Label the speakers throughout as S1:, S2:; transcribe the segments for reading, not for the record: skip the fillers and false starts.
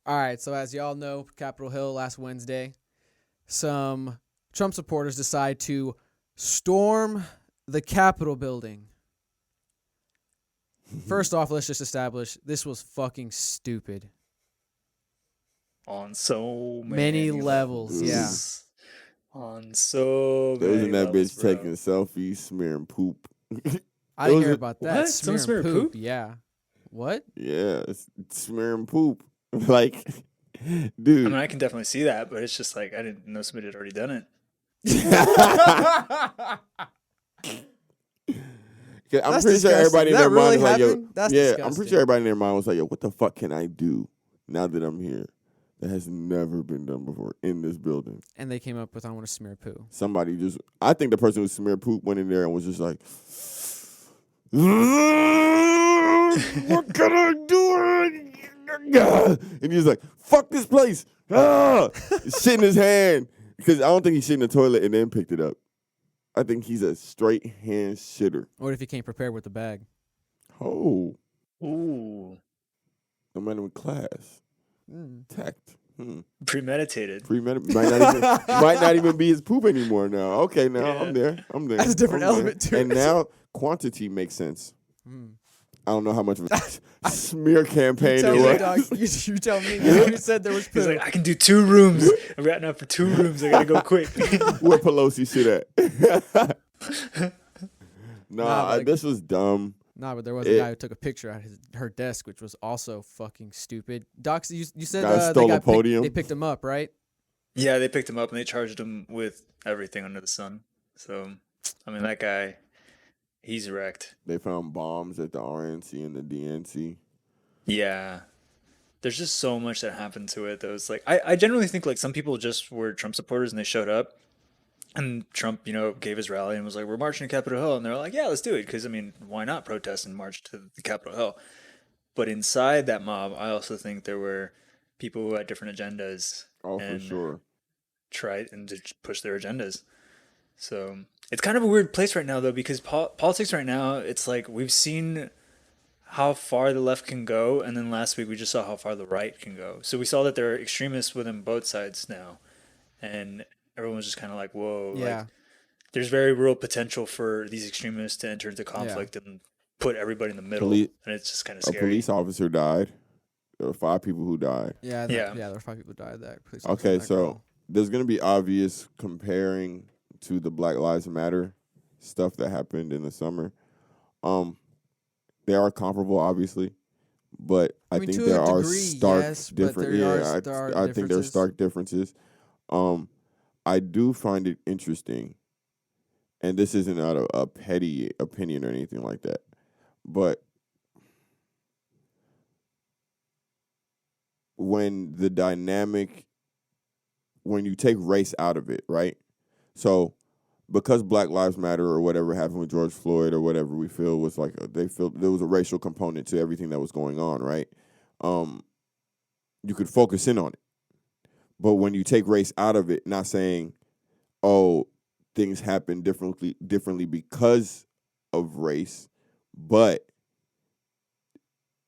S1: All right, so as y'all know, Capitol Hill last Wednesday, some Trump supporters decide to storm the Capitol building. First off, let's just establish this was fucking stupid.
S2: On so
S1: Many levels, yeah.
S2: On so
S3: They was
S2: many
S3: in that
S2: levels,
S3: bitch
S2: bro.
S3: taking selfies, smearing poop.
S1: I didn't hear about that.
S2: What? Someone
S1: Smearing
S2: smearing poop?
S1: Yeah. What?
S3: Yeah, it's smearing poop. Like,
S2: I
S3: dude.
S2: mean, I can definitely see that, but it's just like I didn't know somebody had already done it.
S3: I'm pretty sure everybody in their mind was like, yo,
S1: That's
S3: yeah,
S1: disgusting.
S3: I'm pretty sure everybody in their mind was like, yo, what the fuck can I do now that I'm here that has never been done before in this building?
S1: And they came up with, I want to smear poo.
S3: Somebody just, I think the person who smeared poop went in there and was just like, what can I do? And he was like, fuck this place. Shit in his hand. Because I don't think he shit in the toilet and then picked it up. I think he's a straight hand shitter.
S1: What if he came prepared with the bag?
S3: Oh.
S2: Ooh.
S3: No matter what class. Tact.
S2: Premeditated.
S3: Might not even be his poop anymore now. Okay, now
S2: Yeah.
S3: I'm there.
S1: That's a different element to
S3: And
S1: it.
S3: now quantity makes sense. I don't know how much of a smear campaign
S1: Tell
S3: it
S1: me,
S3: was.
S1: dog. You tell me. You said there was poo.
S2: He's like, I can do 2 rooms. I'm ratting out for 2 rooms. I gotta go quick.
S3: Where Pelosi shit at?
S1: Nah, but
S3: this was dumb.
S1: Nah, but there was a guy who took a picture at her desk, which was also fucking stupid. Doc, you said
S3: Guy stole a podium.
S1: They picked him up, right?
S2: Yeah, they picked him up and they charged him with everything under the sun. So, I mean, that guy, he's wrecked.
S3: They found bombs at the RNC and the DNC.
S2: Yeah. There's just so much that happened to it that was like, I generally think like some people just were Trump supporters and they showed up. And Trump, gave his rally and was like, we're marching to Capitol Hill. And they're like, yeah, let's do it. Because, I mean, why not protest and march to the Capitol Hill? But inside that mob, I also think there were people who had different agendas.
S3: Oh, for sure.
S2: Tried and to push their agendas. So it's kind of a weird place right now, though, because politics right now, it's like we've seen how far the left can go. And then last week we just saw how far the right can go. So we saw that there are extremists within both sides now. And everyone was just kind of like, whoa,
S1: Yeah.
S2: like, there's very real potential for these extremists to enter into conflict and put everybody in the middle. And it's just kind of scary.
S3: A police officer died. There were 5 people who died.
S1: Yeah, there were 5 people who died that.
S3: Okay, so there's going to be obvious comparing to the Black Lives Matter stuff that happened in the summer. They are comparable, obviously, but I think there are stark different. I think there are stark differences. I do find it interesting, and this isn't a petty opinion or anything like that, but when you take race out of it, right? So because Black Lives Matter or whatever happened with George Floyd or whatever we feel was like, they feel there was a racial component to everything that was going on, right? You could focus in on it. But when you take race out of it, not saying, oh, things happen differently because of race, but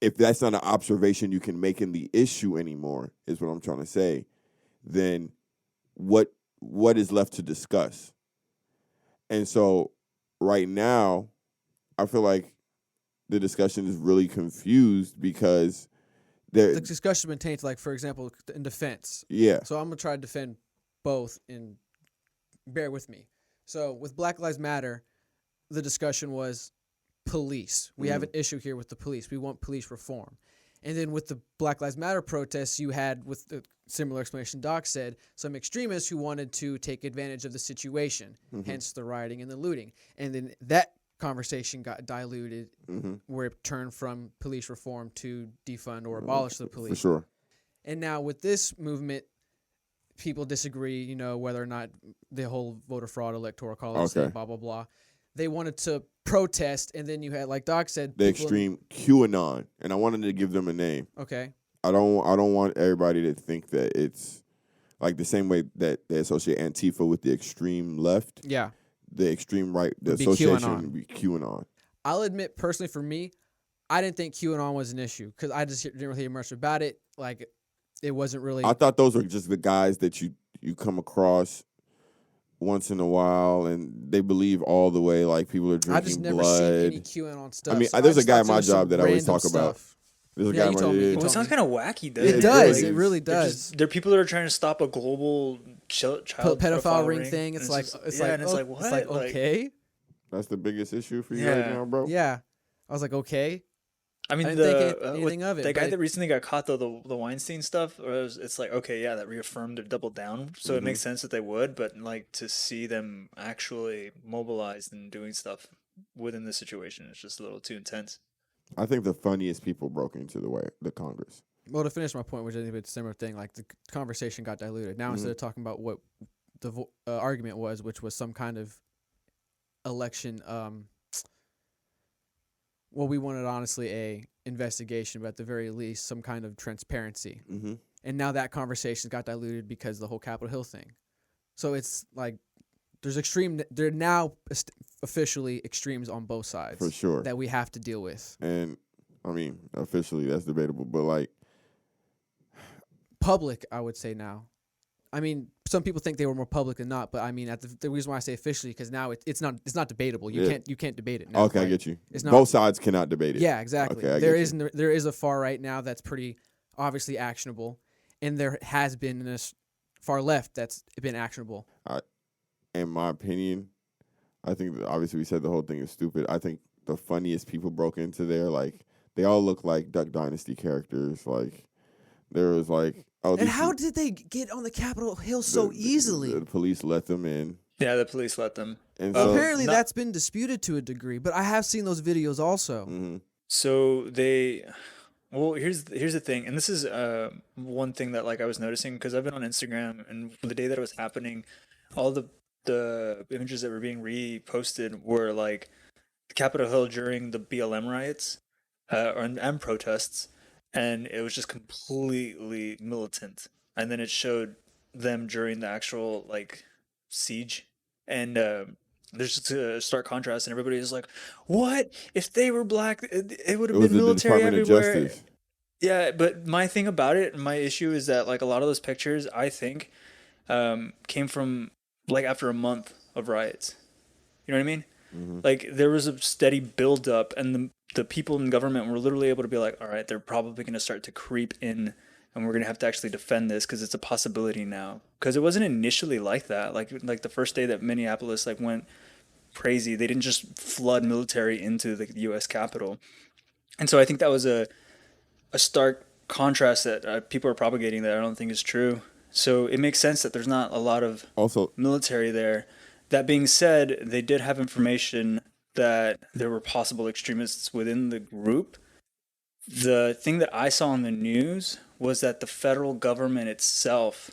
S3: if that's not an observation you can make in the issue anymore, is what I'm trying to say, then what is left to discuss? And so right now, I feel like the discussion is really confused because
S1: the discussion maintains, like, for example, in defense.
S3: Yeah.
S1: So I'm going to try to defend both, and bear with me. So with Black Lives Matter, the discussion was police. We have an issue here with the police. We want police reform. And then with the Black Lives Matter protests, you had, with the similar explanation Doc said, some extremists who wanted to take advantage of the situation, hence the rioting and the looting. And then that conversation got diluted where it turned from police reform to defund or abolish the police.
S3: For sure.
S1: And now with this movement, people disagree, whether or not the whole voter fraud, electoral college thing, blah, blah, blah. They wanted to protest, and then you had, like Doc said,
S3: the extreme QAnon, and I wanted to give them a name.
S1: Okay.
S3: I don't want everybody to think that it's like the same way that they associate Antifa with the extreme left.
S1: Yeah.
S3: The extreme right, the
S1: would
S3: association would be QAnon.
S1: I'll admit, personally, for me, I didn't think QAnon was an issue because I just didn't really hear much about it. Like, it wasn't really.
S3: I thought those were just the guys that you come across once in a while, and they believe all the way like people are
S1: I
S3: drinking
S1: just never
S3: blood.
S1: seen any QAnon stuff.
S3: I mean,
S1: so
S3: there's a
S1: just
S3: guy
S1: thought
S3: at
S1: there
S3: my
S1: was some
S3: job that I always
S1: random
S3: talk about.
S1: stuff.
S3: There's a
S1: Yeah,
S3: guy
S1: you
S3: at
S1: told me,
S3: my
S1: you
S2: Well,
S1: told
S2: it sounds
S1: me.
S2: kind of wacky, though.
S1: It
S3: It
S1: does.
S3: really
S1: It
S3: is.
S1: really
S2: They're
S1: does.
S2: they're people that are trying to stop a global child
S1: Pedophile ring thing.
S2: and
S1: It's like
S2: yeah, and it's
S1: oh,
S2: like what?
S1: it's like okay.
S3: That's the biggest issue for you right
S2: Yeah.
S3: now, bro.
S1: Yeah, I was like okay.
S2: I mean,
S1: I didn't think anything
S2: with
S1: of it,
S2: the guy
S1: but
S2: that recently got caught though, the Weinstein stuff, it's like okay, yeah, that reaffirmed or doubled down. So it makes sense that they would, but like to see them actually mobilized and doing stuff within the situation, it's just a little too intense.
S3: I think the funniest people broke into the Congress.
S1: Well, to finish my point, which I think it's a similar thing, like the conversation got diluted. Now instead of talking about what the argument was, which was some kind of election, well, we wanted honestly a investigation, but at the very least, some kind of transparency.
S3: Mm-hmm.
S1: And now that conversation got diluted because of the whole Capitol Hill thing. So it's like there are now officially extremes on both sides
S3: For sure.
S1: that we have to deal with.
S3: And I mean, officially that's debatable, but like
S1: Public, I would say now. I mean, some people think they were more public than not, but I mean, the reason why I say officially because now it's not debatable. You can't debate it now.
S3: okay, I
S1: right?
S3: get you.
S1: It's not,
S3: Both sides cannot debate it.
S1: Yeah, exactly.
S3: Okay, I
S1: there
S3: get you.
S1: there is a far right now that's pretty obviously actionable, and there has been this far left that's been actionable.
S3: In my opinion, I think that obviously we said the whole thing is stupid. I think the funniest people broke into there, like they all look like Duck Dynasty characters. Like there was like, oh,
S1: And how did they get on the Capitol Hill so easily?
S3: The police let them in,
S2: Yeah, the police let them.
S3: and so
S1: Apparently, that's been disputed to a degree, but I have seen those videos also.
S2: So well, here's the thing, and this is one thing that like I was noticing because I've been on Instagram, and the day that it was happening, all the images that were being reposted were like Capitol Hill during the BLM riots and protests, and it was just completely militant. And then it showed them during the actual like siege, and there's just a stark contrast, and everybody is like, "What if they were black? It would
S3: it
S2: have
S3: was
S2: been
S3: the
S2: military
S3: Department of
S2: everywhere."
S3: Justice.
S2: Yeah, but my thing about it, my issue is that like a lot of those pictures, I think, came from like after a month of riots. You know what I mean? Like there was a steady build up, and the people in government were literally able to be like, all right, they're probably going to start to creep in, and we're going to have to actually defend this because it's a possibility now. Because it wasn't initially like that. Like the first day that Minneapolis like went crazy, they didn't just flood military into the U.S. Capitol, and so I think that was a stark contrast that people are propagating that I don't think is true. So it makes sense that there's not a lot of
S3: Also,
S2: military there. That being said, they did have information that there were possible extremists within the group. The thing that I saw on the news was that the federal government itself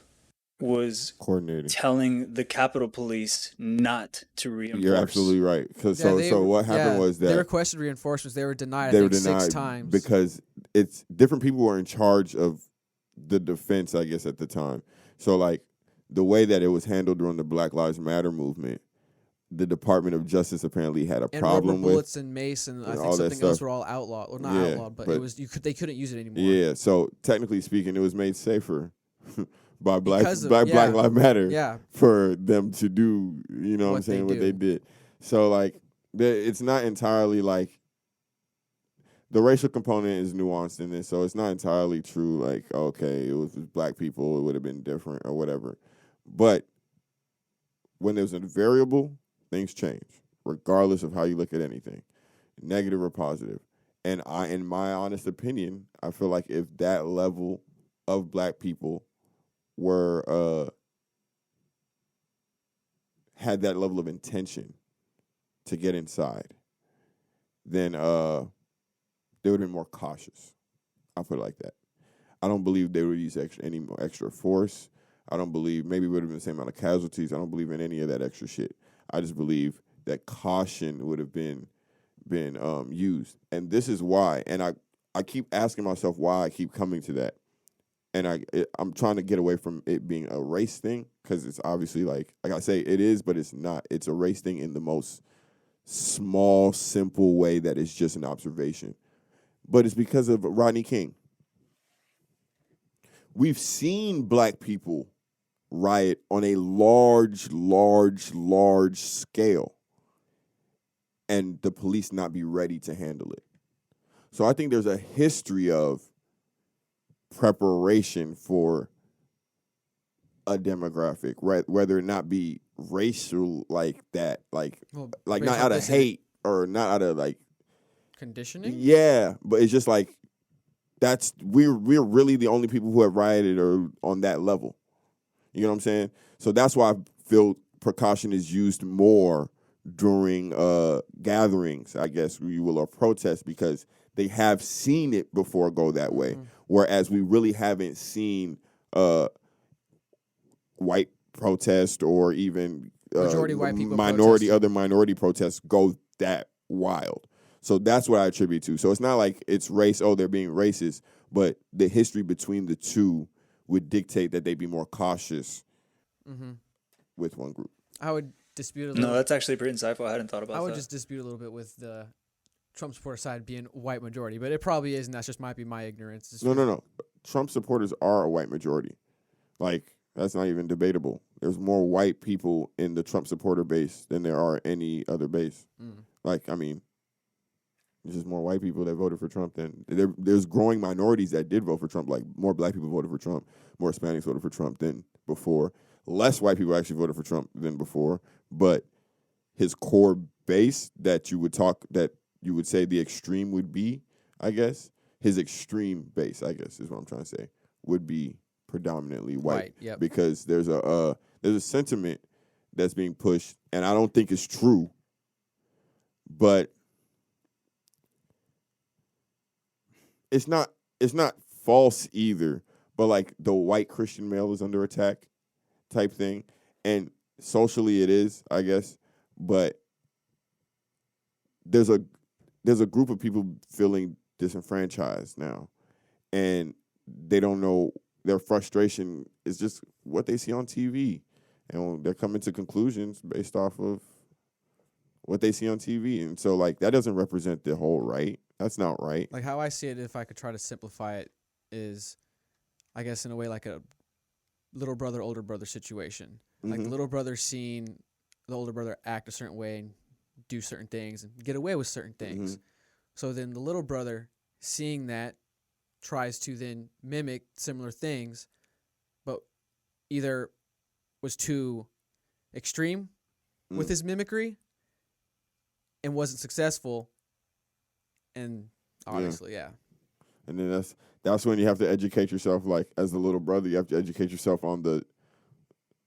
S2: was
S3: coordinating.
S2: telling the Capitol Police not to reinforce.
S3: You're absolutely right. Because so what happened was that
S1: they requested reinforcements. They were denied.
S3: they
S1: I
S3: were
S1: think
S3: denied
S1: 6 times
S3: because it's different people were in charge of the defense, I guess, at the time. So like the way that it was handled during the Black Lives Matter movement, the Department of Justice apparently had a
S1: and
S3: problem
S1: rubber bullets
S3: with.
S1: and mace and I
S3: and
S1: think
S3: all that
S1: something else
S3: stuff.
S1: were all outlawed. Well, not
S3: Yeah,
S1: outlawed, but
S3: but
S1: it was they couldn't use it anymore.
S3: Yeah, so technically speaking, it was made safer by Black
S1: Because of-
S3: Black
S1: yeah.
S3: Lives Matter
S1: Yeah.
S3: for them to do, you know what I'm
S1: What they
S3: saying, what they
S1: do.
S3: did. So like it's not entirely like the racial component is nuanced in this, so it's not entirely true. Like, okay, it was black people, it would have been different or whatever. But when there's a variable, things change, regardless of how you look at anything, negative or positive. And in my honest opinion, I feel like if that level of black people were had that level of intention to get inside, then they would have been more cautious. I'll put it like that. I don't believe they would use any more extra force. I don't believe maybe it would have been the same amount of casualties. I don't believe in any of that extra shit. I just believe that caution would have been used. And this is why. And I keep asking myself why I keep coming to that. And I'm trying to get away from it being a race thing because it's obviously like I say, it is, but it's not. It's a race thing in the most small, simple way that is just an observation. But it's because of Rodney King. we've seen black people riot on a large scale, and the police not be ready to handle it. So I think there's a history of preparation for a demographic, right? Whether it not be racial like that, like not out of hate or not out of like
S1: conditioning.
S3: Yeah, but it's just like we're really the only people who have rioted or on that level. You know what I'm saying? So that's why I feel precaution is used more during gatherings, I guess you will, or protests, because they have seen it before go that way. Whereas we really haven't seen white protest or even
S1: Majority white people
S3: other minority protests go that wild. So that's what I attribute to. So it's not like it's race, they're being racist, but the history between the two would dictate that they be more cautious with one group.
S1: I would dispute a little.
S2: No, that's actually pretty insightful. I hadn't thought about that.
S1: I would just dispute a little bit with the Trump supporter side being white majority, but it probably is, and that's just might be my ignorance.
S3: No. Trump supporters are a white majority. Like, that's not even debatable. There's more white people in the Trump supporter base than there are any other base. Like, I mean, there's just more white people that voted for Trump than there's growing minorities that did vote for Trump. Like, more black people voted for Trump, more Hispanics voted for Trump than before. Less white people actually voted for Trump than before. But his core base that you would say the extreme would be, I guess, his extreme base, I guess, is what I'm trying to say, would be predominantly white.
S1: Yep.
S3: Because there's a sentiment that's being pushed, and I don't think it's true, but it's not false either. But like the white Christian male is under attack type thing, and socially it is, I guess, but there's a group of people feeling disenfranchised now, and they don't know. Their frustration is just what they see on TV, and they're coming to conclusions based off of what they see on TV. And so, like, that doesn't represent the whole right. That's not right.
S1: Like, how I see it, if I could try to simplify it, is, I guess, in a way like a little brother, older brother situation. Like, the little brother seeing the older brother act a certain way and do certain things and get away with certain things. So then the little brother, seeing that, tries to then mimic similar things, but either was too extreme with his mimicry and wasn't successful, and obviously, yeah.
S3: And then that's when you have to educate yourself. Like, as a little brother, you have to educate yourself on the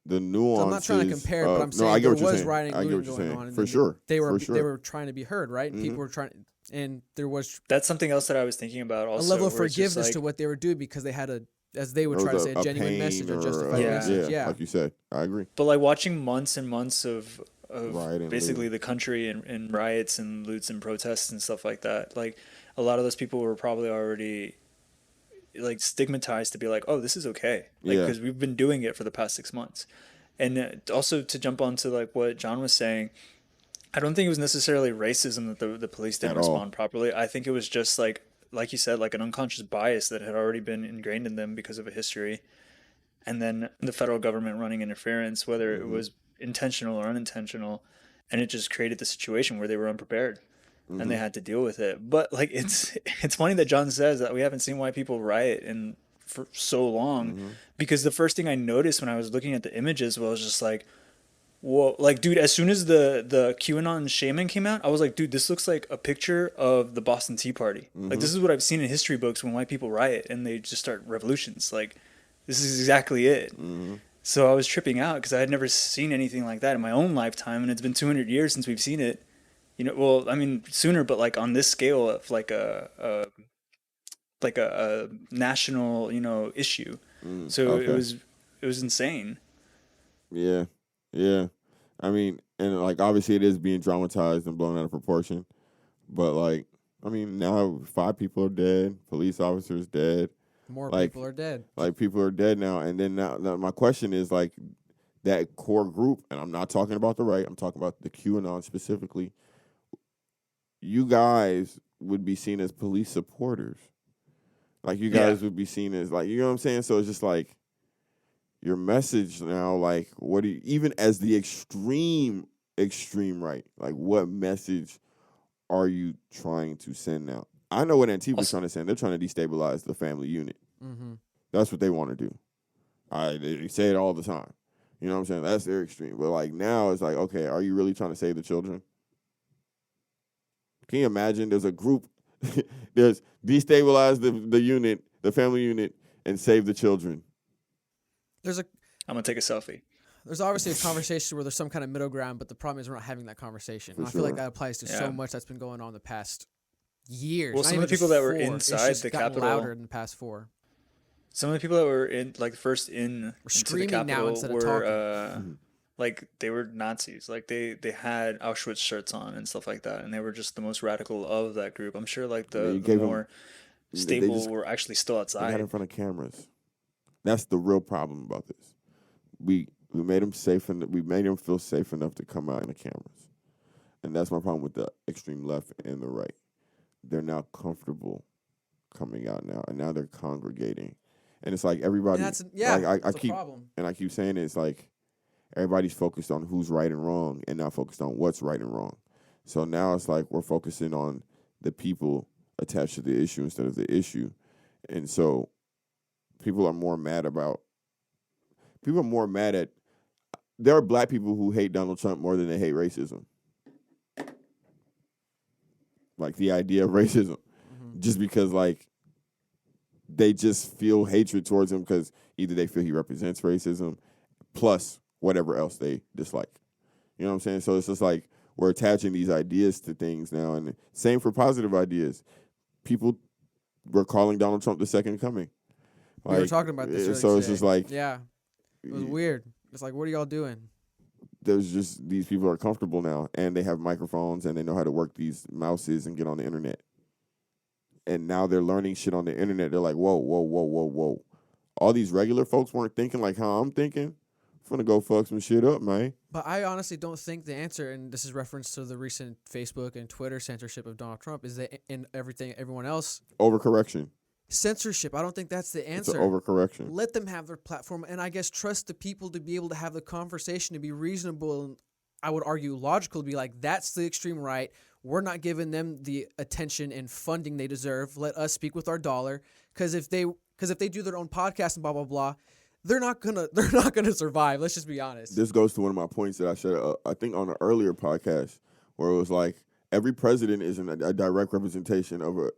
S3: nuances.
S1: So I'm not trying to compare, but I'm saying there was rioting going on.
S3: For sure.
S1: They were trying to be heard, right? And people were trying, and there was
S2: That's something else that I was thinking about also.
S1: A level of forgiveness to what they were doing, because they had as they would try to say, a genuine message or justified message. Yeah,
S3: like you said, I agree.
S2: But like watching months and months of basically
S3: loot.
S2: the country in riots and loots and protests and stuff like that, like a lot of those people were probably already like stigmatized to be like, oh, this is okay, like, because we've been doing it for the past 6 months. And also to jump onto like what John was saying, I don't think it was necessarily racism that the police didn't respond properly. I think it was just like you said, like an unconscious bias that had already been ingrained in them because of a history, and then the federal government running interference, whether it was intentional or unintentional, and it just created the situation where they were unprepared. And they had to deal with it. But like it's funny that John says that we haven't seen white people riot for so long, because the first thing I noticed when I was looking at the images was just like, whoa, like, dude, as soon as the QAnon shaman came out, I was like, dude, this looks like a picture of the Boston Tea Party. Like, this is what I've seen in history books when white people riot and they just start revolutions. Like, this is exactly it. So I was tripping out because I had never seen anything like that in my own lifetime, and it's been 200 years since we've seen it. You know, well, I mean, sooner, but like on this scale of like a national, issue. So it was insane.
S3: Yeah. I mean, and like obviously it is being dramatized and blown out of proportion, but like, I mean, now 5 people are dead, police officers dead.
S1: More people are dead.
S3: Like, people are dead now, and then now my question is like that core group, and I'm not talking about the right, I'm talking about the QAnon specifically. You guys would be seen as police supporters. Like you guys would be seen as like, you know what I'm saying? So it's just like your message now, like what do you, even as the extreme right, like what message are you trying to send now? I know what Antifa's trying to send. They're trying to destabilize the family unit.
S1: Mm-hmm.
S3: That's what they want to do. They say it all the time. You know what I'm saying? That's their extreme. But like now it's like, okay, are you really trying to save the children? Can you imagine there's a group, there's destabilize the unit, the family unit, and save the children.
S2: I'm going to take a selfie.
S1: There's obviously a conversation where there's some kind of middle ground, but the problem is we're not having that conversation. And I feel like that applies to so much that's been going on the past years.
S2: Well,
S1: Not
S2: some of
S1: even
S2: the people
S1: just
S2: that were
S1: 4.
S2: inside
S1: it's
S2: the
S1: gotten
S2: Capitol,
S1: louder in the past 4.
S2: some of the people that were in, like, first into the
S1: screaming now
S2: Capitol
S1: instead of
S2: were,
S1: talking.
S2: like, they were Nazis. Like, they had Auschwitz shirts on and stuff like that, and they were just the most radical of that group. I'm sure, like, the more stable were actually still outside.
S3: They got in front of cameras. That's the real problem about this. We made them safe, and we made them feel safe enough to come out in the cameras, and that's my problem with the extreme left and the right. They're now comfortable coming out now, and now they're congregating, and it's like everybody.
S1: That's
S3: I keep
S1: problem.
S3: and I keep saying it's like everybody's focused on who's right and wrong, and not focused on what's right and wrong. So now it's like we're focusing on the people attached to the issue instead of the issue, and so people are more mad at. There are black people who hate Donald Trump more than they hate racism. Like the idea of racism. Just because like they just feel hatred towards him because either they feel he represents racism plus whatever else they dislike. You know what I'm saying? So it's just like we're attaching these ideas to things now, and same for positive ideas. People were calling Donald Trump the second coming.
S1: We were talking about this earlier
S3: so
S1: today.
S3: it's just like
S1: it was weird. It's like, what are y'all doing?
S3: There's just these people are comfortable now, and they have microphones, and they know how to work these mouses and get on the internet. And now they're learning shit on the internet. They're like, whoa, whoa, whoa, whoa, whoa. All these regular folks weren't thinking like how I'm thinking. I'm finna go fuck some shit up, man.
S1: But I honestly don't think the answer, and this is reference to the recent Facebook and Twitter censorship of Donald Trump, is that in everyone else.
S3: Overcorrection.
S1: Censorship. I don't think that's the answer.
S3: It's an overcorrection.
S1: Let them have their platform, and I guess trust the people to be able to have the conversation, to be reasonable, and I would argue logical, to be like, that's the extreme right. We're not giving them the attention and funding they deserve. Let us speak with our dollar, because if they do their own podcast and blah blah blah, they're not gonna survive. Let's just be honest.
S3: This goes to one of my points that I said, I think on an earlier podcast, where it was like every president is a direct representation of a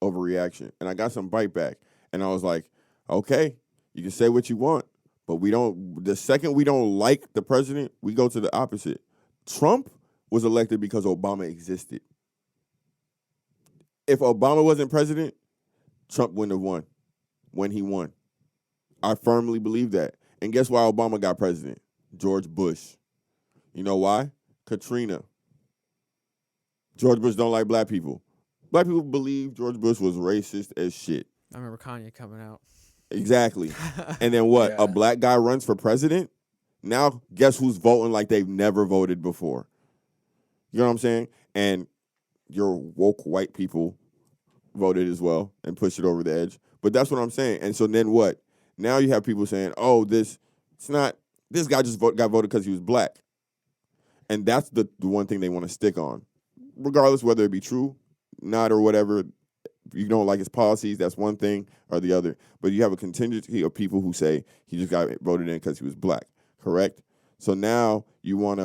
S3: overreaction. And I got some bite back. And I was like, okay, you can say what you want, but the second we don't like the president, we go to the opposite. Trump was elected because Obama existed. If Obama wasn't president, Trump wouldn't have won when he won. I firmly believe that. And guess why Obama got president? George Bush. You know why? Katrina. George Bush don't like black people. Black people believe George Bush was racist as shit.
S1: I remember Kanye coming out.
S3: Exactly. And then what?
S2: Yeah.
S3: A black guy runs for president? Now, guess who's voting like they've never voted before? You know what I'm saying? And your woke white people voted as well and pushed it over the edge. But that's what I'm saying. And so then what? Now you have people saying, oh, this guy just got voted because he was black. And that's the one thing they want to stick on. Regardless whether it be true, not, or whatever. If you don't like his policies, that's one thing or the other. But you have a contingency of people who say he just got voted in because he was black, correct? So now you want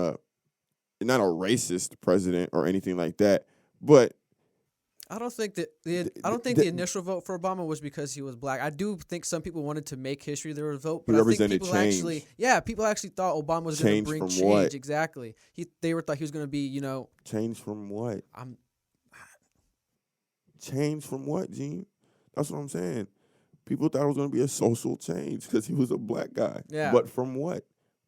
S3: not a racist president or anything like that, but
S1: I don't think that the initial vote for Obama was because he was black. I do think some people wanted to make history their vote, but I think people people actually thought Obama was going to bring change.
S3: What?
S1: Exactly. They thought he was going to be,
S3: change from what? Change from what, Gene? That's what I'm saying. People thought it was going to be a social change because he was a black guy.
S1: Yeah.
S3: But from what?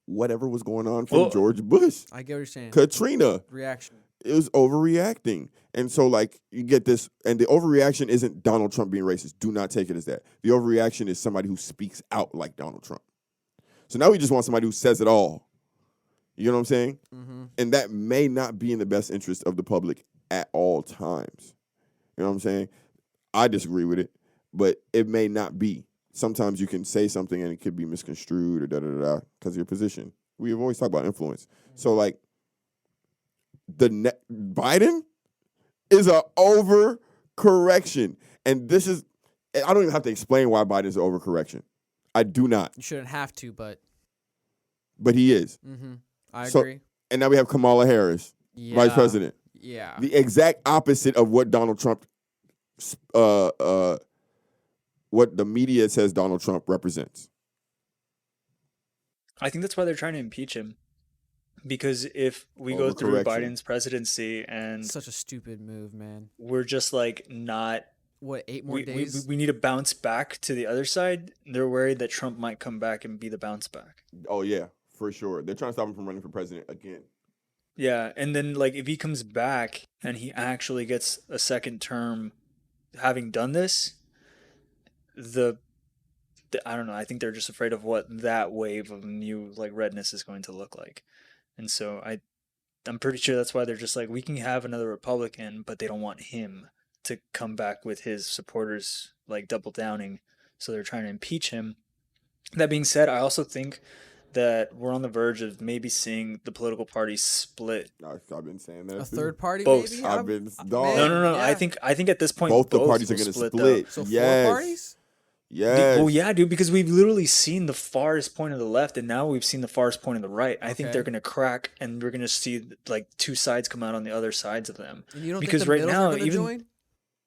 S3: Whatever was going on from George Bush.
S1: I get what you're saying.
S3: Katrina.
S1: Reaction.
S3: It was overreacting. And so, like, you get this, and the overreaction isn't Donald Trump being racist. Do not take it as that. The overreaction is somebody who speaks out like Donald Trump. So now we just want somebody who says it all. You know what I'm saying?
S1: Mm-hmm.
S3: And that may not be in the best interest of the public at all times. You know what I'm saying? I disagree with it. but it may not be. Sometimes you can say something and it could be misconstrued or da da da because of your position. We have always talked about influence. So like Biden is a overcorrection, and this is I don't even have to explain why Biden is an overcorrection. I do not,
S1: You shouldn't have to, but
S3: but he is.
S1: I
S3: So-
S1: agree.
S3: And now we have Kamala Harris,
S1: Yeah.
S3: vice president.
S1: Yeah.
S3: The exact opposite of what Donald Trump, what the media says Donald Trump represents.
S2: I think that's why they're trying to impeach him. Because if we go through
S3: Overcorrection.
S2: Biden's presidency and
S1: Such a stupid move, man.
S2: we're just like not
S1: What, 8 more
S2: we
S1: days?
S2: need to bounce back to the other side, they're worried that Trump might come back and be the bounce back.
S3: Oh yeah, for sure. They're trying to stop him from running for president again.
S2: Yeah, and then like if he comes back and he actually gets a second term having done this, I don't know, I think they're just afraid of what that wave of new like redness is going to look like. And so I'm pretty sure that's why they're just like, we can have another Republican, but they don't want him to come back with his supporters like double downing. So they're trying to impeach him. That being said, I also think that we're on the verge of maybe seeing the political parties split.
S3: I've been saying that.
S1: A
S3: too.
S1: third party,
S2: Both.
S1: maybe?
S3: I've been
S1: man,
S2: No.
S1: yeah.
S2: I think at this point
S3: both the parties are
S2: will
S3: going to
S2: split.
S3: split.
S1: So
S3: yes.
S1: 4 parties?
S3: Yes.
S2: Well, yeah, dude, because we've literally seen the farthest point of the left, and now we've seen the farthest point of the right. I think
S1: Okay.
S2: they're going to crack, and we're going to see like two sides come out on the other sides of them.
S1: And you don't
S2: Because
S1: think the
S2: right
S1: middles
S2: now,
S1: are going to
S2: even-
S1: join?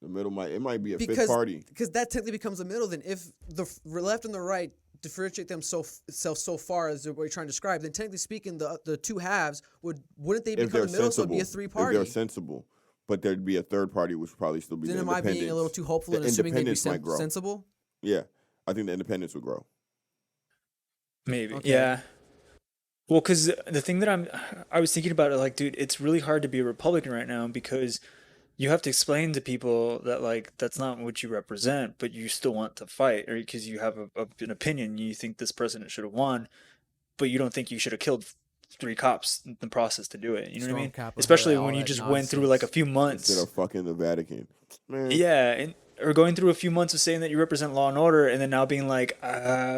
S3: The middle might be a fifth
S1: Because
S3: party.
S1: that technically becomes a middle. Then if the left and the right differentiate themselves so far as what you're trying to describe, then technically speaking, the two halves wouldn't they
S3: If
S1: become
S3: they're
S1: the middle? So it'd be a
S3: sensible,
S1: 3
S3: if
S1: party.
S3: they're sensible, but there'd be a third party, which would probably still be
S1: Then
S3: the
S1: am I
S3: independents.
S1: being a little too hopeful
S3: The
S1: and assuming they'd be
S3: independents might grow.
S1: sensible?
S3: Yeah, I think the independents would grow.
S2: Maybe.
S1: Okay.
S2: Yeah. Well, because the thing that I was thinking about it, like, dude, it's really hard to be a Republican right now because you have to explain to people that, like, that's not what you represent, but you still want to fight, or because you have an opinion, you think this president should have won, but you don't think you should have killed 3 cops in the process to do it. You know what I
S1: Storm
S2: mean?
S1: Capitol
S2: Especially
S1: Hill,
S2: when
S1: all
S2: you
S1: that
S2: just went through like a
S1: nonsense.
S2: few months.
S3: Instead of fucking the Vatican, man.
S2: Yeah, or going through a few months of saying that you represent law and order, and then now being like,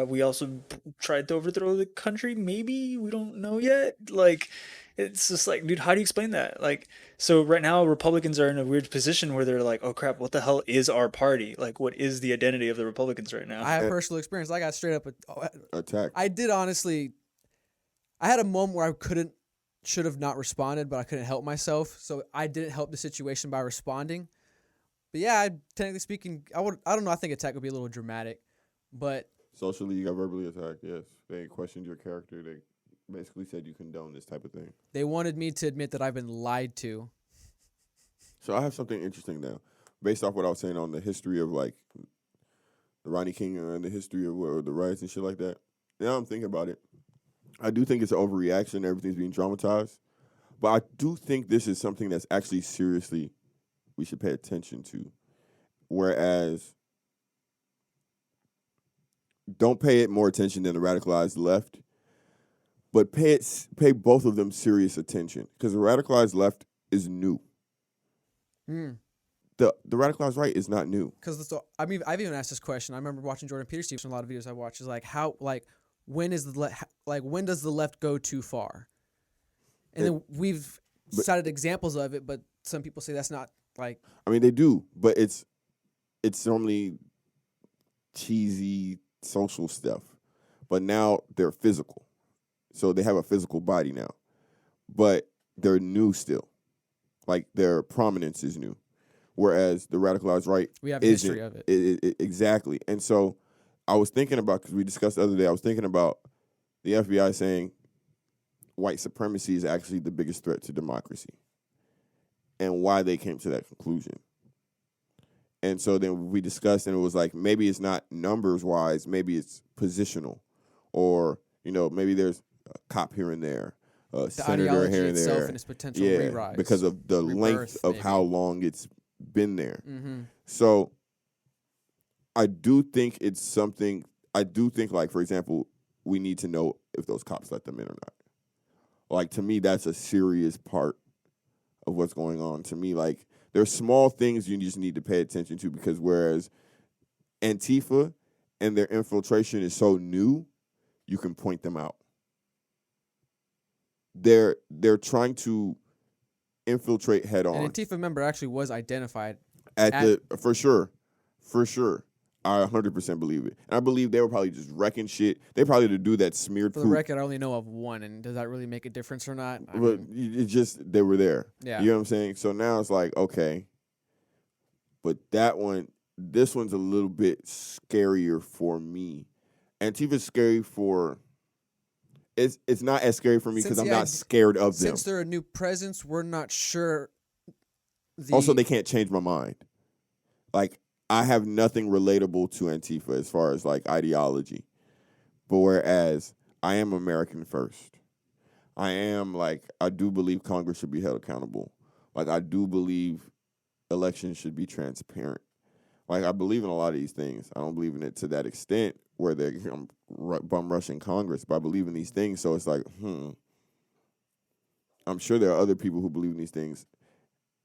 S2: we also tried to overthrow the country. Maybe we don't know yet. Like, it's just like, dude, how do you explain that? Like, so right now Republicans are in a weird position where they're like, oh crap, what the hell is our party? Like, what is the identity of the Republicans right now?
S1: I have personal experience. I got straight up.
S3: Attack.
S1: I did honestly. I had a moment where should have not responded, but I couldn't help myself. So I didn't help the situation by responding. But yeah, technically speaking, I don't know. I think attack would be a little dramatic, but
S3: Socially, you got verbally attacked. Yes, they questioned your character. They basically said you condone this type of thing.
S1: they wanted me to admit that I've been lied to.
S3: So I have something interesting now, based off what I was saying on the history of like the Ronnie King and the history of the riots and shit like that. Now I'm thinking about it. I do think it's an overreaction. Everything's being dramatized, but I do think this is something that's actually seriously we should pay attention to. Whereas, don't pay it more attention than the radicalized left, but pay both of them serious attention because the radicalized left is new.
S1: Hmm.
S3: The radicalized right is not new.
S1: Because I mean, I've even asked this question. I remember watching Jordan Peterson. A lot of videos I watch is like when does the left go too far? And then we've cited examples of it, but some people say that's not like.
S3: I mean, they do, but it's normally cheesy social stuff. But now they're physical, so they have a physical body now, but they're new still. Like their prominence is new, whereas the radicalized right
S1: We have a history of it.
S3: Exactly. And so I was thinking about, because we discussed the other day, I was thinking about the FBI saying white supremacy is actually the biggest threat to democracy and why they came to that conclusion. And so then we discussed, and it was like, maybe it's not numbers wise, maybe it's positional, or, maybe there's a cop here and there, a
S1: The
S3: senator
S1: ideology
S3: here and
S1: itself
S3: there.
S1: and its potential
S3: Yeah,
S1: re-rise.
S3: because of the
S1: Rebirth,
S3: length of
S1: maybe.
S3: how long it's been there.
S1: Mm-hmm.
S3: So I do think it's something, like, for example, we need to know if those cops let them in or not. Like, to me, that's a serious part of what's going on. To me, like, there's small things you just need to pay attention to, because whereas Antifa and their infiltration is so new, you can point them out. They're trying to infiltrate head on.
S1: An Antifa member actually was identified.
S3: For sure. I 100% believe it. And I believe they were probably just wrecking shit. They probably to do that smeared
S1: For the
S3: poop.
S1: record, I only know of one, and does that really make a difference or not?
S3: But it just, they were there.
S1: Yeah.
S3: You know what I'm saying? So now it's like, okay. But this one's a little bit scarier for me. Antifa's scary for, it's not as scary for me because I'm not scared of them.
S1: Since they're a new presence, we're not sure.
S3: Also, they can't change my mind. Like, I have nothing relatable to Antifa as far as like ideology. But whereas I am American first. I do believe Congress should be held accountable. Like, I do believe elections should be transparent. Like, I believe in a lot of these things. I don't believe in it to that extent where they're bum rushing Congress, but I believe in these things. So it's like, I'm sure there are other people who believe in these things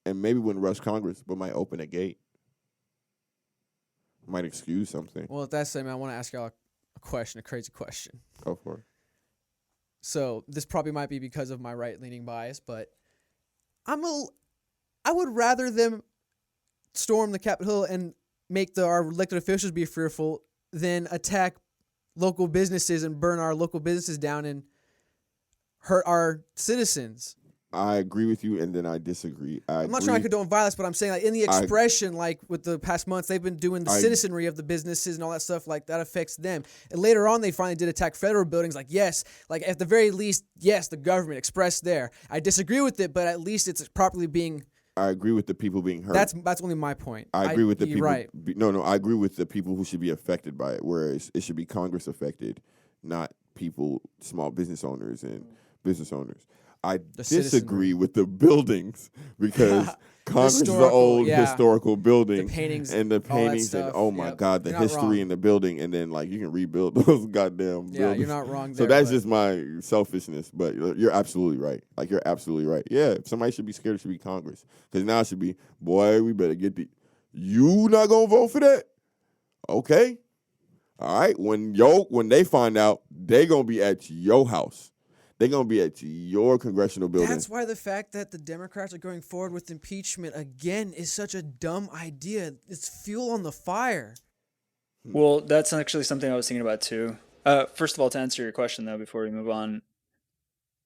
S3: and maybe wouldn't rush Congress, but might open a gate. Might excuse something.
S1: Well, if that's the same, I want to ask y'all a question, a crazy question.
S3: Go for it.
S1: So this probably might be because of my right-leaning bias, but I would rather them storm the Capitol and make our elected officials be fearful than attack local businesses and burn our local businesses down and hurt our citizens.
S3: I agree with you, and then I disagree.
S1: I'm not trying to condone violence, but I'm saying like in the expression, like with the past months, they've been doing the citizenry of the businesses and all that stuff. Like that affects them. And later on, they finally did attack federal buildings. Like yes, like at the very least, yes, the government expressed there. I disagree with it, but at least it's properly being.
S3: I agree with the people being hurt.
S1: That's only my point.
S3: I agree with the people.
S1: Right.
S3: No, I agree with the people who should be affected by it. Whereas it should be Congress affected, not people, small business owners and business owners. I disagree with the buildings because Congress is an old historical building.
S1: The paintings
S3: and oh my God, the history in the building, and then like you can rebuild those goddamn buildings.
S1: Yeah, you're not wrong there.
S3: So that's just my selfishness, but you're absolutely right. Like you're absolutely right. Yeah, if somebody should be scared, it should be Congress. Because now it should be, boy, we better get you not gonna vote for that? Okay. All right. When they find out, they gonna be at your house. They're going to be at your congressional building.
S1: That's why the fact that the Democrats are going forward with impeachment again is such a dumb idea. It's fuel on the fire.
S2: Well, that's actually something I was thinking about too. First of all, to answer your question though, before we move on,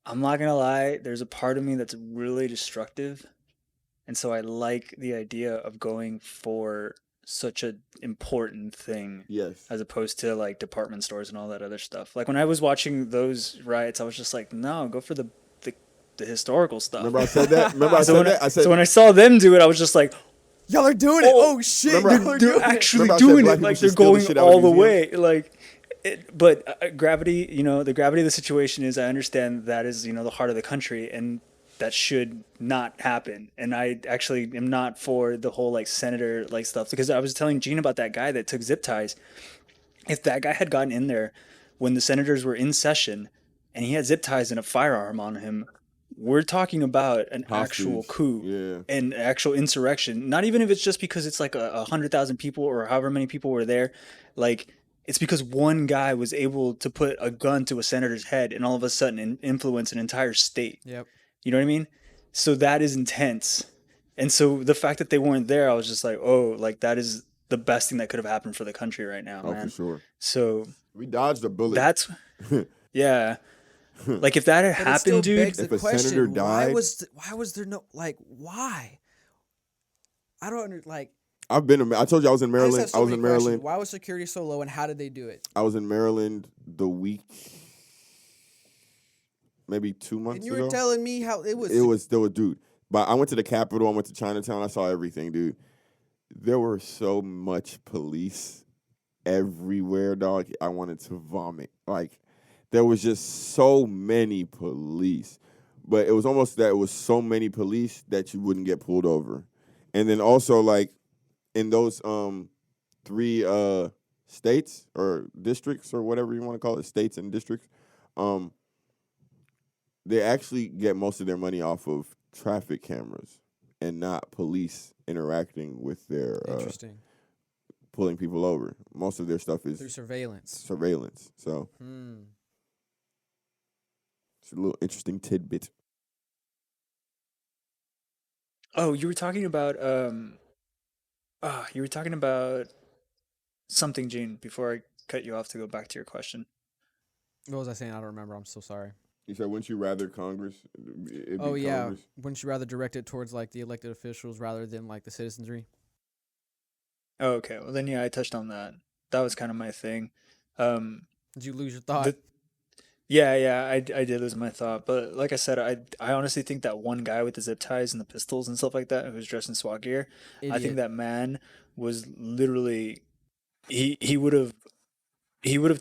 S2: I'm not going to lie. There's a part of me that's really destructive. And so I like the idea of going for such an important thing,
S3: yes,
S2: as opposed to like department stores and all that other stuff. Like when I was watching those riots, I was just like, no, go for the historical stuff.
S3: Remember I said that?
S2: So when I saw them do it, I was just like,
S1: y'all are doing it. Oh shit,
S2: they're actually doing it. Like they're going all the way. Like, but gravity, the gravity of the situation is, I understand that is, the heart of the country, and that should not happen. And I actually am not for the whole like senator like stuff, because I was telling Gene about that guy that took zip ties. If that guy had gotten in there when the senators were in session and he had zip ties and a firearm on him, we're talking about an actual coup and actual insurrection. Not even if it's just because it's like 100,000 people or however many people were there. Like, it's because one guy was able to put a gun to a senator's head and all of a sudden influence an entire state.
S1: Yep.
S2: You know what I mean? So that is intense. And so the fact that they weren't there, I was just like, oh, like that is the best thing that could have happened for the country right now, man.
S3: For sure.
S2: So
S3: we dodged a bullet.
S2: That's, yeah. Like if that had happened, dude.
S3: If a senator died,
S1: why was there no, like, why? I don't like.
S3: I told you I was in Maryland. I was in Maryland.
S1: Why was security so low, and how did they do it?
S3: I was in Maryland the week, maybe 2 months ago.
S1: And you were telling me how it was.
S3: It was still a dude. But I went to the Capitol. I went to Chinatown. I saw everything, dude. There were so much police everywhere, dog. I wanted to vomit. Like, there was just so many police. But it was almost that it was so many police that you wouldn't get pulled over. And then also, like, in those 3 states or districts or whatever you want to call it, states and districts, they actually get most of their money off of traffic cameras and not police interacting with their pulling people over. Most of their stuff
S1: Through
S3: is
S1: surveillance.
S3: surveillance. So it's a little interesting tidbit.
S2: Oh, you were talking about something, Gene, before I cut you off to go back to your question.
S1: What was I saying? I don't remember. I'm so sorry.
S3: You said, wouldn't you rather Congress? It'd
S1: Oh
S3: be
S1: yeah,
S3: Congress.
S1: wouldn't you rather direct it towards like the elected officials rather than like the citizenry?
S2: Oh, okay. Well, then yeah, I touched on that. That was kind of my thing. Um,
S1: Did you lose your thought?
S2: the Yeah, I did lose my thought, but like I said, I honestly think that one guy with the zip ties and the pistols and stuff like that, who was dressed in SWAT gear, I think
S1: Idiot.
S2: that man was literally he would have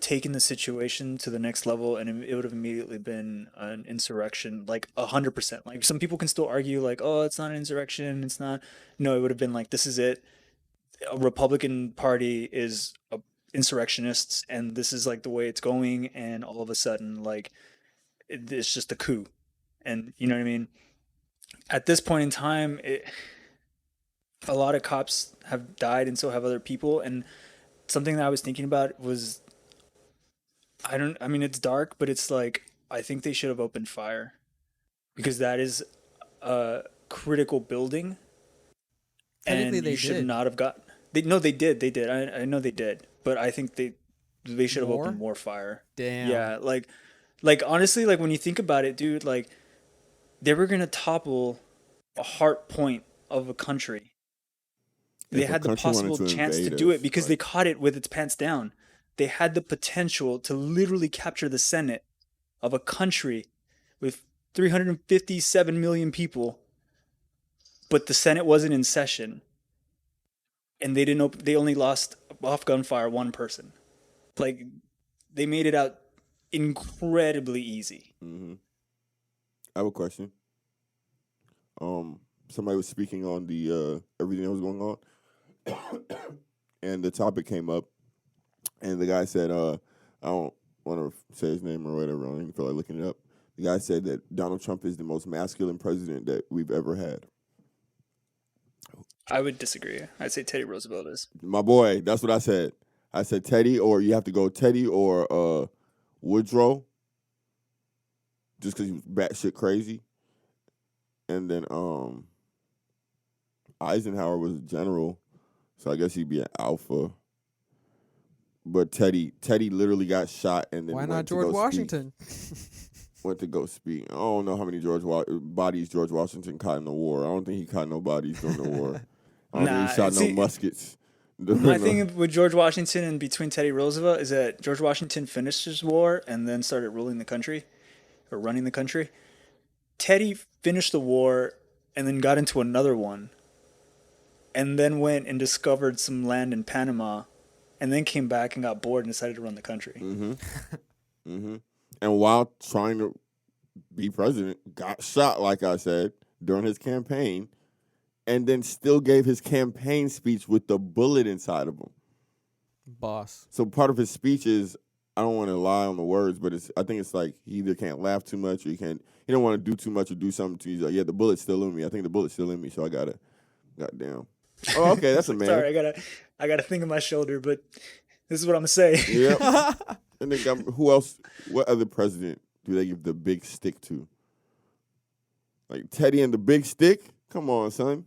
S2: taken the situation to the next level, and it would have immediately been an insurrection, like 100%. Like some people can still argue, like, oh, it's not an insurrection, it's not. No, it would have been like, this is it. A Republican Party is insurrectionists, and this is like the way it's going, and all of a sudden, like it's just a coup, and you know what I mean. At this point in time, a lot of cops have died, and so have other people. And something that I was thinking about was, I don't. I mean, it's dark, but it's like I think they should have opened fire because that is a critical building,
S1: Technically,
S2: and
S1: they
S2: you should
S1: did
S2: not have got. They no, they did. They did. I know they did, but I think they should have opened
S1: more.
S2: more fire.
S1: Damn.
S2: Yeah, like honestly, like when you think about it, dude, like they were gonna topple a heart point of a country. They
S3: If a
S2: had the
S3: country wanted
S2: possible
S3: to
S2: chance to
S3: invade
S2: do
S3: us,
S2: it because they caught it with its pants down. They had the potential to literally capture the Senate of a country with 357 million people, but the Senate wasn't in session, and they didn't. They only lost off gunfire one person. Like they made it out incredibly easy.
S3: I have a question. Somebody was speaking on the everything that was going on, and the topic came up, and the guy said, I don't want to say his name or whatever. I don't even feel like looking it up. The guy said that Donald Trump is the most masculine president that we've ever had.
S2: I would disagree. I'd say Teddy Roosevelt is.
S3: My boy, that's what I said. I said Teddy, or you have to go Teddy or Woodrow, just because he was batshit crazy. And then Eisenhower was a general, so I guess he'd be an alpha. But Teddy literally got shot and then
S1: Why
S3: went
S1: not
S3: to
S1: George
S3: go
S1: Washington?
S3: went to go speak. I don't know how many bodies George Washington caught in the war. I don't think he caught no bodies during the war. I don't think he shot no muskets.
S2: My thing with George Washington and between Teddy Roosevelt is that George Washington finished his war and then started ruling the country or running the country. Teddy finished the war and then got into another one and then went and discovered some land in Panama and then came back and got bored and decided to run the country.
S3: And while trying to be president, got shot, like I said, during his campaign, and then still gave his campaign speech with the bullet inside of him.
S1: Boss.
S3: So part of his speech is, I don't want to lie on the words, but I think it's like he either can't laugh too much or he don't want to do too much or do something to you. He's like, yeah, the bullet's still in me. I think the bullet's still in me, so I gotta, goddamn. Oh, okay, that's a man.
S2: Sorry, I gotta think of my shoulder, but this is what I'm gonna say.
S3: Yeah. And then who else? What other president do they give the big stick to? Like Teddy and the big stick? Come on, son.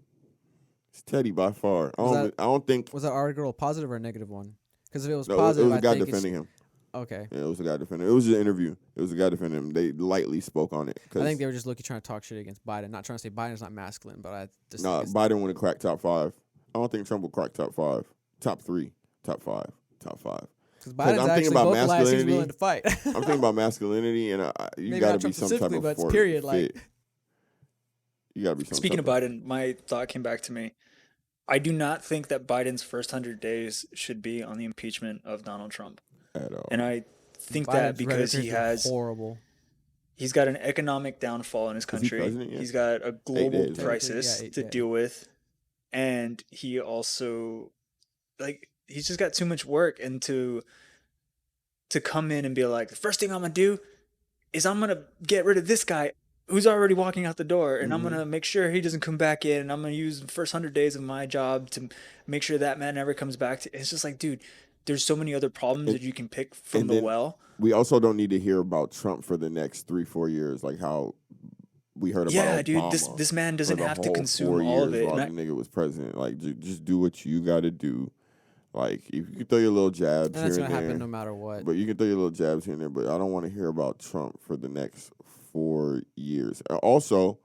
S3: It's Teddy by far. I don't think.
S1: Was that article a positive or a negative one? Because if it was
S3: No,
S1: positive,
S3: it was a
S1: I
S3: guy
S1: think
S3: defending him.
S1: Okay.
S3: Yeah, it was a guy defending. It was an interview. It was a guy defending him. They lightly spoke on it.
S1: I think they were just trying to talk shit against Biden. Not trying to say Biden's not masculine, but I just think
S3: Biden would have cracked top 5. I don't think Trump will crack top 5, top 3, top 5, top 5.
S1: Because Biden's
S3: I'm thinking
S1: actually
S3: about
S1: vocalized he's
S3: masculinity.
S1: willing to fight.
S3: I'm thinking about masculinity, and you got to be some type of
S1: but
S3: fit.
S1: period. Like,
S3: you got to be some.
S2: Speaking of Biden, my thought came back to me. I do not think that Biden's first 100 days should be on the impeachment of Donald Trump
S3: at all.
S2: and I think
S1: Biden's
S2: that because he
S1: rhetoric is
S2: has
S1: horrible.
S2: He's got an economic downfall in his country. He's got a global crisis to deal with, and he also he's just got too much work. And to come in and be like, the first thing I'm gonna do is I'm gonna get rid of this guy. who's already walking out the door, and I'm
S3: Mm-hmm.
S2: gonna make sure he doesn't come back in, and I'm gonna use the first 100 days of my job to make sure that man never comes back. It's just like, dude, there's so many other problems
S3: And,
S2: that you can pick from
S3: and
S2: the
S3: then
S2: well.
S3: we also don't need to hear about Trump for the next 3-4 years, like how we heard about
S2: Yeah, dude, this
S3: Obama
S2: this man
S3: for
S2: doesn't
S3: the
S2: have to
S3: whole
S2: consume
S3: 4
S2: all of
S3: years
S2: it,
S3: while
S2: and
S3: the nigga was president. Like, just do what you got to do. Like, if you can throw your little jabs
S1: And that's
S3: here
S1: gonna
S3: and
S1: happen no
S3: there,
S1: matter what.
S3: but you can throw your little jabs here and there. But I don't want to hear about Trump for the next 4 years. Also,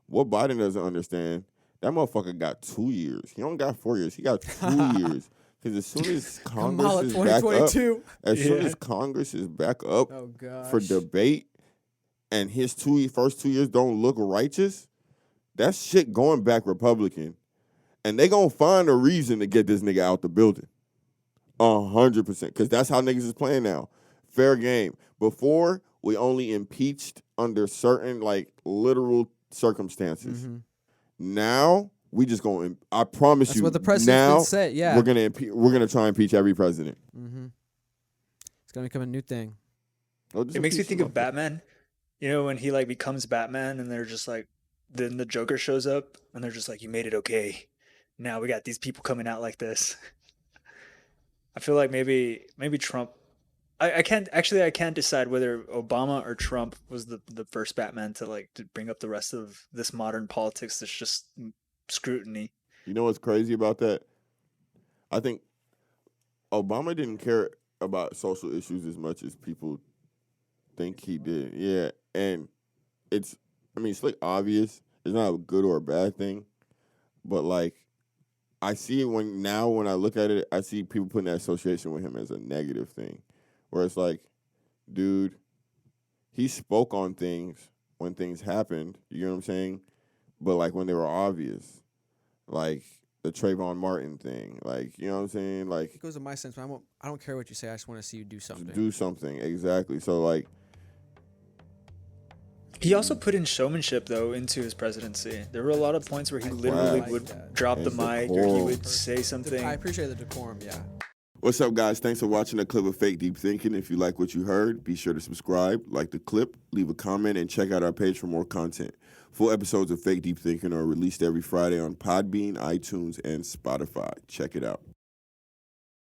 S3: what Biden doesn't understand, that motherfucker got 2 years. He don't got 4 years. He got 2 years. Because as soon as Congress
S1: Kamala
S3: is back up,
S1: 2022.
S3: as soon
S2: Yeah.
S3: as Congress is back up
S1: Oh gosh.
S3: for debate, and his first 2 years don't look righteous, that shit going back Republican. And they gonna find a reason to get this nigga out the building. 100%. Because that's how niggas is playing now. Fair game. Before, we only impeached under certain, like, literal circumstances.
S1: Mm-hmm.
S3: Now, we just gonna, I promise
S1: That's
S3: you,
S1: what the president's
S3: now,
S1: been said. Yeah.
S3: we're gonna try and impeach every president.
S1: Mm-hmm. It's gonna become a new thing.
S3: Oh, just
S2: it makes me
S3: impeach
S2: think
S3: them
S2: of
S3: up there.
S2: Batman. You know, when he like becomes Batman, and they're just like, then the Joker shows up, and they're just like, "You made it okay. Now we got these people coming out like this." I feel like maybe Trump. I can't decide whether Obama or Trump was the first Batman to like to bring up the rest of this modern politics that's just scrutiny.
S3: You know what's crazy about that? I think Obama didn't care about social issues as much as people think he did. Yeah, and it's like obvious. It's not a good or a bad thing, but like I see it when I look at it, I see people putting that association with him as a negative thing, where it's like, dude, he spoke on things when things happened. You know what I'm saying? But like when they were obvious, like the Trayvon Martin thing, like you know what I'm saying, like
S1: It goes to my sense. I don't care what you say. I just want to see you do something.
S3: do something exactly. So like.
S2: He also put in showmanship though into his presidency. There were a lot of points where he literally
S3: Wow.
S2: would
S1: Like
S2: drop the
S3: And
S2: mic or he
S3: decorum.
S2: would say something.
S1: I appreciate the decorum. Yeah.
S3: What's up, guys? Thanks for watching a clip of Fake Deep Thinking. If you like what you heard, be sure to subscribe, like the clip, leave a comment, and check out our page for more content. Full episodes of Fake Deep Thinking are released every Friday on Podbean, iTunes, and Spotify. Check it out.